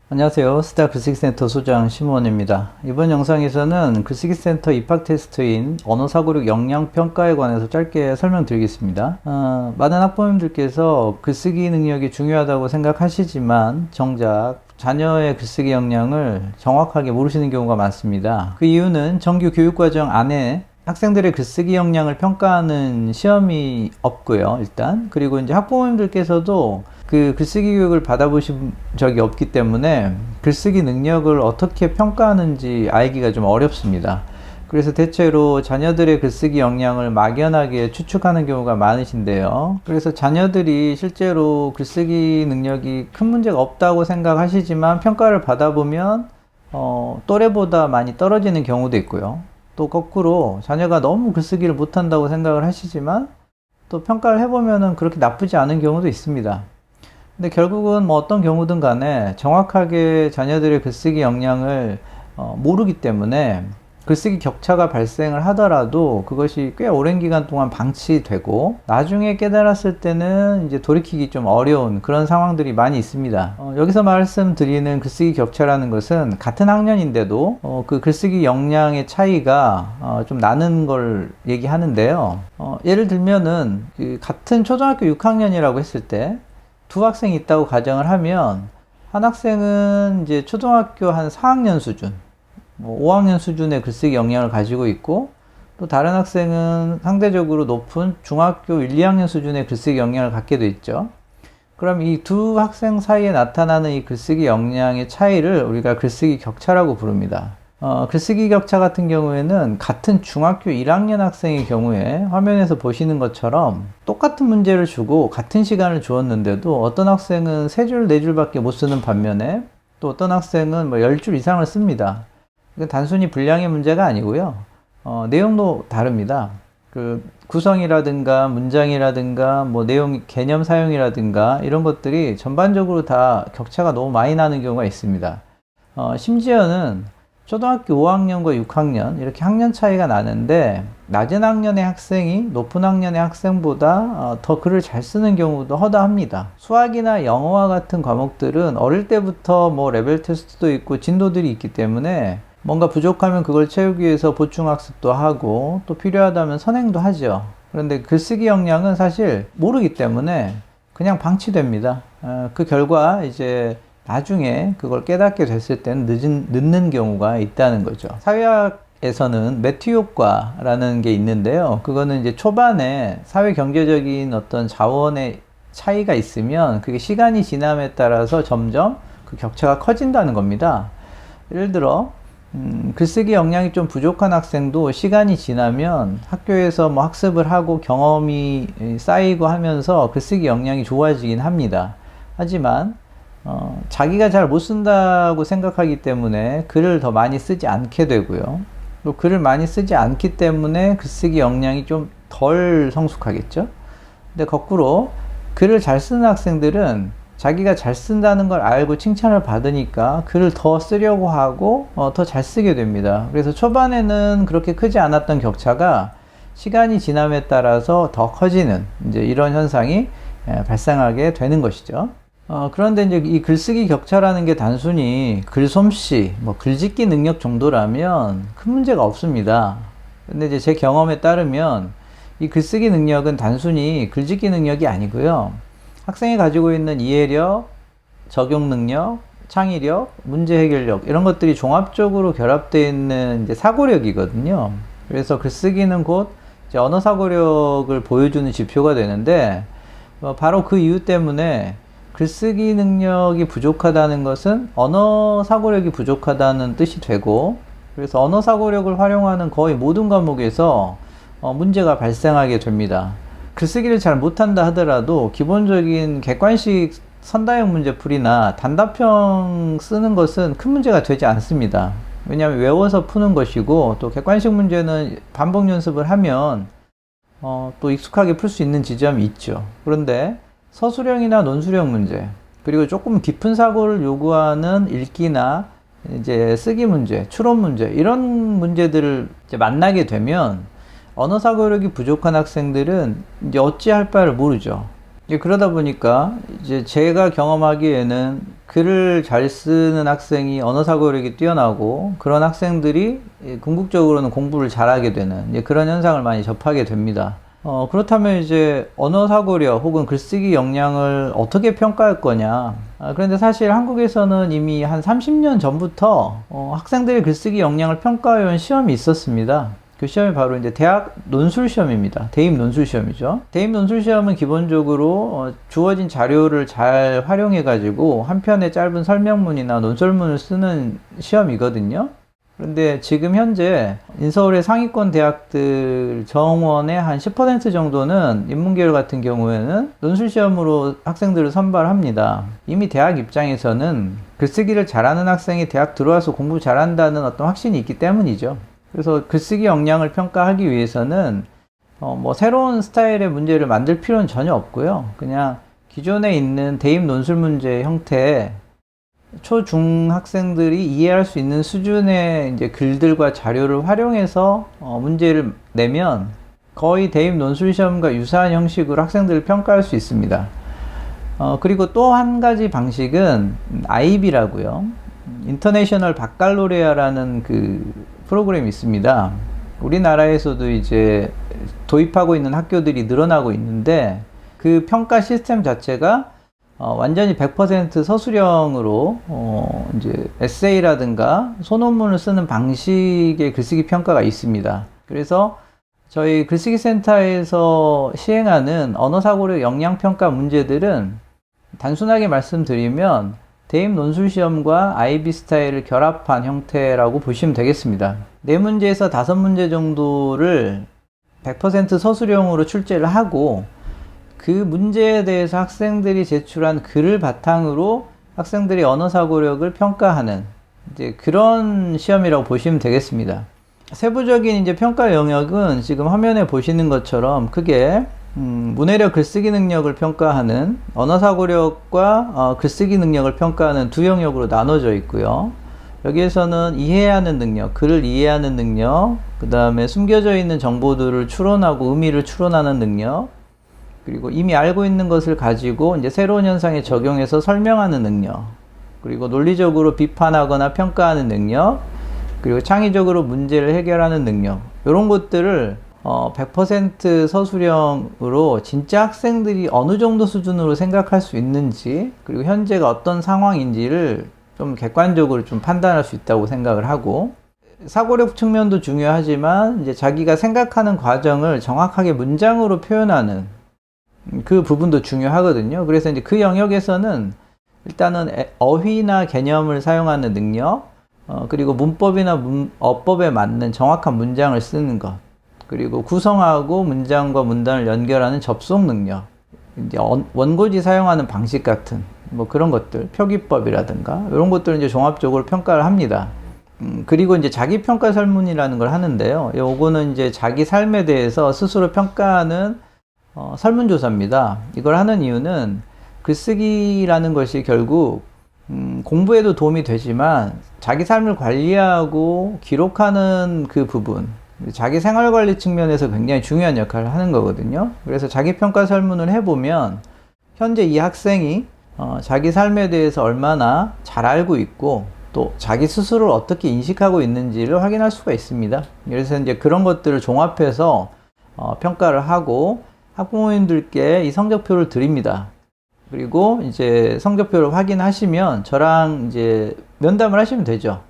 안녕하세요. 스타 글쓰기센터 소장 심원입니다. 이번 영상에서는 글쓰기센터 입학 테스트인 언어사고력 역량평가에 관해서 짧게 설명드리겠습니다. 많은 학부모님들께서 글쓰기 능력이 중요하다고 생각하시지만 정작 자녀의 글쓰기 역량을 정확하게 모르시는 경우가 많습니다. 그 이유는 정규 교육과정 안에 학생들의 글쓰기 역량을 평가하는 시험이 없고요, 일단. 그리고 이제 학부모님들께서도 그 글쓰기 교육을 받아보신 적이 없기 때문에 글쓰기 능력을 어떻게 평가하는지 알기가 좀 어렵습니다. 그래서 대체로 자녀들의 글쓰기 역량을 막연하게 추측하는 경우가 많으신데요. 그래서 자녀들이 실제로 글쓰기 능력이 큰 문제가 없다고 생각하시지만 평가를 받아보면 또래보다 많이 떨어지는 경우도 있고요. 또 거꾸로 자녀가 너무 글쓰기를 못한다고 생각을 하시지만 또 평가를 해보면은 그렇게 나쁘지 않은 경우도 있습니다. 근데 결국은 뭐 어떤 경우든 간에 정확하게 자녀들의 글쓰기 역량을 모르기 때문에 글쓰기 격차가 발생을 하더라도 그것이 꽤 오랜 기간 동안 방치되고 나중에 깨달았을 때는 이제 돌이키기 좀 어려운 그런 상황들이 많이 있습니다. 여기서 말씀드리는 글쓰기 격차라는 것은 같은 학년인데도 그 글쓰기 역량의 차이가 좀 나는 걸 얘기하는데요. 예를 들면은 그 같은 초등학교 6학년이라고 했을 때 두 학생이 있다고 가정을 하면 한 학생은 이제 초등학교 한 4학년 수준, 뭐 5학년 수준의 글쓰기 역량을 가지고 있고 또 다른 학생은 상대적으로 높은 중학교 1, 2학년 수준의 글쓰기 역량을 갖게 돼 있죠. 그럼 이 두 학생 사이에 나타나는 이 글쓰기 역량의 차이를 우리가 글쓰기 격차라고 부릅니다. 글쓰기 격차 같은 경우에는 같은 중학교 1학년 학생의 경우에 화면에서 보시는 것처럼 똑같은 문제를 주고 같은 시간을 주었는데도 어떤 학생은 3줄, 4줄밖에 못 쓰는 반면에 또 어떤 학생은 뭐 10줄 이상을 씁니다. 이건 단순히 분량의 문제가 아니고요. 내용도 다릅니다. 그 구성이라든가 문장이라든가 뭐 내용, 개념 사용이라든가 이런 것들이 전반적으로 다 격차가 너무 많이 나는 경우가 있습니다. 심지어는 초등학교 5학년과 6학년 이렇게 학년 차이가 나는데 낮은 학년의 학생이 높은 학년의 학생보다 더 글을 잘 쓰는 경우도 허다합니다. 수학이나 영어와 같은 과목들은 어릴 때부터 뭐 레벨 테스트도 있고 진도들이 있기 때문에 뭔가 부족하면 그걸 채우기 위해서 보충학습도 하고 또 필요하다면 선행도 하죠. 그런데 글쓰기 역량은 사실 모르기 때문에 그냥 방치됩니다. 그 결과 이제 나중에 그걸 깨닫게 됐을 때는 늦는 경우가 있다는 거죠. 사회학에서는 매튜 효과라는 게 있는데요. 그거는 이제 초반에 사회 경제적인 어떤 자원의 차이가 있으면 그게 시간이 지남에 따라서 점점 그 격차가 커진다는 겁니다. 예를 들어 글쓰기 역량이 좀 부족한 학생도 시간이 지나면 학교에서 뭐 학습을 하고 경험이 쌓이고 하면서 글쓰기 역량이 좋아지긴 합니다. 하지만 자기가 잘 못 쓴다고 생각하기 때문에 글을 더 많이 쓰지 않게 되고요. 또 글을 많이 쓰지 않기 때문에 글쓰기 역량이 좀 덜 성숙하겠죠. 근데 거꾸로 글을 잘 쓰는 학생들은 자기가 잘 쓴다는 걸 알고 칭찬을 받으니까 글을 더 쓰려고 하고 더 잘 쓰게 됩니다. 그래서 초반에는 그렇게 크지 않았던 격차가 시간이 지남에 따라서 더 커지는 이제 이런 현상이 발생하게 되는 것이죠. 그런데 이제 이 글쓰기 격차라는 게 단순히 글솜씨, 뭐 글짓기 능력 정도라면 큰 문제가 없습니다. 근데 이제 제 경험에 따르면 이 글쓰기 능력은 단순히 글짓기 능력이 아니고요. 학생이 가지고 있는 이해력, 적용 능력, 창의력, 문제 해결력 이런 것들이 종합적으로 결합되어 있는 이제 사고력이거든요. 그래서 글쓰기는 곧 이제 언어 사고력을 보여주는 지표가 되는데 바로 그 이유 때문에 글쓰기 능력이 부족하다는 것은 언어 사고력이 부족하다는 뜻이 되고 그래서 언어 사고력을 활용하는 거의 모든 과목에서 문제가 발생하게 됩니다. 글쓰기를 잘 못한다 하더라도 기본적인 객관식 선다형 문제풀이나 단답형 쓰는 것은 큰 문제가 되지 않습니다. 왜냐하면 외워서 푸는 것이고 또 객관식 문제는 반복 연습을 하면 또 익숙하게 풀 수 있는 지점이 있죠. 그런데 서술형이나 논술형 문제, 그리고 조금 깊은 사고를 요구하는 읽기나 이제 쓰기 문제, 추론 문제, 이런 문제들을 이제 만나게 되면 언어 사고력이 부족한 학생들은 이제 어찌할 바를 모르죠. 이제 그러다 보니까 이제 제가 경험하기에는 글을 잘 쓰는 학생이 언어 사고력이 뛰어나고 그런 학생들이 궁극적으로는 공부를 잘하게 되는 이제 그런 현상을 많이 접하게 됩니다. 그렇다면 이제 언어 사고력 혹은 글쓰기 역량을 어떻게 평가할 거냐. 그런데 사실 한국에서는 이미 한 30년 전부터 학생들의 글쓰기 역량을 평가해온 시험이 있었습니다. 그 시험이 바로 이제 대학 논술 시험입니다. 대입 논술 시험이죠. 대입 논술 시험은 기본적으로 주어진 자료를 잘 활용해 가지고 한 편의 짧은 설명문이나 논설문을 쓰는 시험이거든요. 그런데 지금 현재 인서울의 상위권 대학들 정원의 한 10% 정도는 인문계열 같은 경우에는 논술 시험으로 학생들을 선발합니다. 이미 대학 입장에서는 글쓰기를 잘하는 학생이 대학 들어와서 공부 잘한다는 어떤 확신이 있기 때문이죠. 그래서 글쓰기 역량을 평가하기 위해서는 뭐 새로운 스타일의 문제를 만들 필요는 전혀 없고요. 그냥 기존에 있는 대입 논술 문제 형태의 초중 학생들이 이해할 수 있는 수준의 이제 글들과 자료를 활용해서 문제를 내면 거의 대입 논술 시험과 유사한 형식으로 학생들을 평가할 수 있습니다. 그리고 또 한 가지 방식은 IB라고요. 인터내셔널 바칼로레아라는 그 프로그램이 있습니다. 우리나라에서도 이제 도입하고 있는 학교들이 늘어나고 있는데 그 평가 시스템 자체가 완전히 100% 서술형으로 이제 에세이라든가 소논문을 쓰는 방식의 글쓰기 평가가 있습니다. 그래서 저희 글쓰기 센터에서 시행하는 언어사고력 역량평가 문제들은 단순하게 말씀드리면 대입 논술 시험과 IB 스타일을 결합한 형태라고 보시면 되겠습니다. 4문제에서 5문제 정도를 100% 서술형으로 출제를 하고 그 문제에 대해서 학생들이 제출한 글을 바탕으로 학생들의 언어 사고력을 평가하는 이제 그런 시험이라고 보시면 되겠습니다. 세부적인 이제 평가 영역은 지금 화면에 보시는 것처럼 크게 문해력 글쓰기 능력을 평가하는 언어 사고력과 글쓰기 능력을 평가하는 두 영역으로 나눠져 있고요. 여기에서는 이해하는 능력, 글을 이해하는 능력, 그 다음에 숨겨져 있는 정보들을 추론하고 의미를 추론하는 능력, 그리고 이미 알고 있는 것을 가지고 이제 새로운 현상에 적용해서 설명하는 능력, 그리고 논리적으로 비판하거나 평가하는 능력, 그리고 창의적으로 문제를 해결하는 능력, 이런 것들을 100% 서술형으로 진짜 학생들이 어느 정도 수준으로 생각할 수 있는지, 그리고 현재가 어떤 상황인지를 좀 객관적으로 좀 판단할 수 있다고 생각을 하고, 사고력 측면도 중요하지만 이제 자기가 생각하는 과정을 정확하게 문장으로 표현하는 그 부분도 중요하거든요. 그래서 이제 그 영역에서는 일단은 어휘나 개념을 사용하는 능력, 그리고 문법이나 어법에 맞는 정확한 문장을 쓰는 것, 그리고 구성하고 문장과 문단을 연결하는 접속 능력, 이제 원고지 사용하는 방식 같은 뭐 그런 것들, 표기법이라든가 이런 것들을 이제 종합적으로 평가를 합니다. 그리고 이제 자기 평가 설문이라는 걸 하는데요. 요거는 이제 자기 삶에 대해서 스스로 평가하는 설문조사입니다. 이걸 하는 이유는 글쓰기라는 것이 결국 공부에도 도움이 되지만 자기 삶을 관리하고 기록하는 그 부분, 자기 생활관리 측면에서 굉장히 중요한 역할을 하는 거거든요. 그래서 자기 평가 설문을 해보면 현재 이 학생이 자기 삶에 대해서 얼마나 잘 알고 있고 또 자기 스스로를 어떻게 인식하고 있는지를 확인할 수가 있습니다. 그래서 이제 그런 것들을 종합해서 평가를 하고 학부모님들께 이 성적표를 드립니다. 그리고 이제 성적표를 확인하시면 저랑 이제 면담을 하시면 되죠.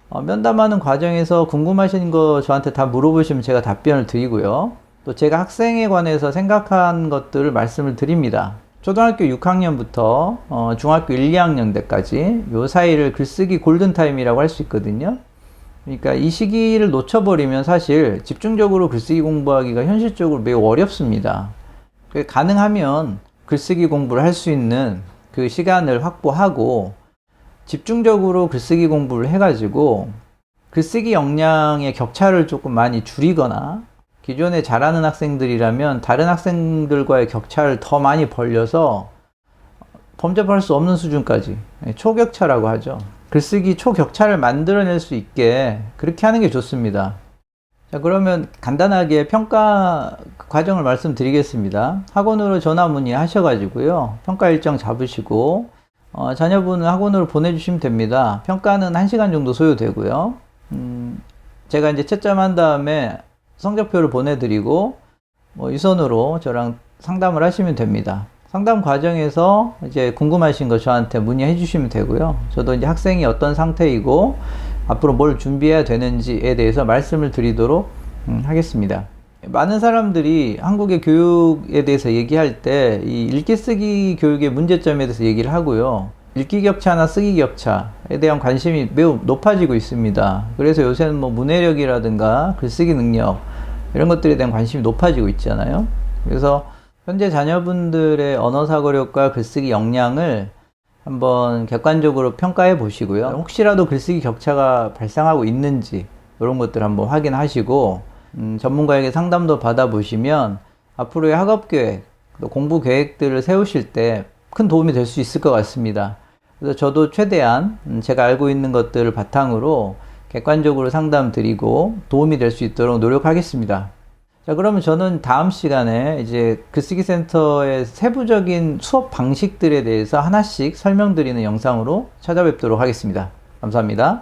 면담하는 과정에서 궁금하신 거 저한테 다 물어보시면 제가 답변을 드리고요. 또 제가 학생에 관해서 생각한 것들을 말씀을 드립니다. 초등학교 6학년부터 중학교 1, 2학년 때까지 요 사이를 글쓰기 골든타임이라고 할 수 있거든요. 그러니까 이 시기를 놓쳐버리면 사실 집중적으로 글쓰기 공부하기가 현실적으로 매우 어렵습니다. 가능하면 글쓰기 공부를 할 수 있는 그 시간을 확보하고 집중적으로 글쓰기 공부를 해가지고 글쓰기 역량의 격차를 조금 많이 줄이거나 기존에 잘하는 학생들이라면 다른 학생들과의 격차를 더 많이 벌려서 범접할 수 없는 수준까지, 초격차라고 하죠. 글쓰기 초격차를 만들어낼 수 있게 그렇게 하는 게 좋습니다. 자, 그러면 간단하게 평가 과정을 말씀드리겠습니다. 학원으로 전화 문의하셔가지고요. 평가 일정 잡으시고, 자녀분을 학원으로 보내주시면 됩니다. 평가는 1시간 정도 소요되고요. 제가 이제 채점한 다음에 성적표를 보내드리고, 유선으로 저랑 상담을 하시면 됩니다. 상담 과정에서 이제 궁금하신 거 저한테 문의해 주시면 되고요. 저도 이제 학생이 어떤 상태이고, 앞으로 뭘 준비해야 되는지에 대해서 말씀을 드리도록 하겠습니다. 많은 사람들이 한국의 교육에 대해서 얘기할 때 이 읽기 쓰기 교육의 문제점에 대해서 얘기를 하고요. 읽기 격차나 쓰기 격차에 대한 관심이 매우 높아지고 있습니다. 그래서 요새는 뭐 문해력이라든가 글쓰기 능력 이런 것들에 대한 관심이 높아지고 있잖아요. 그래서 현재 자녀분들의 언어사고력과 글쓰기 역량을 한번 객관적으로 평가해 보시고요. 혹시라도 글쓰기 격차가 발생하고 있는지 이런 것들 한번 확인하시고 전문가에게 상담도 받아보시면 앞으로의 학업계획, 또 공부 계획들을 세우실 때 큰 도움이 될 수 있을 것 같습니다. 그래서 저도 최대한 제가 알고 있는 것들을 바탕으로 객관적으로 상담 드리고 도움이 될 수 있도록 노력하겠습니다. 자, 그러면 저는 다음 시간에 이제 글쓰기 센터의 세부적인 수업 방식들에 대해서 하나씩 설명드리는 영상으로 찾아뵙도록 하겠습니다. 감사합니다.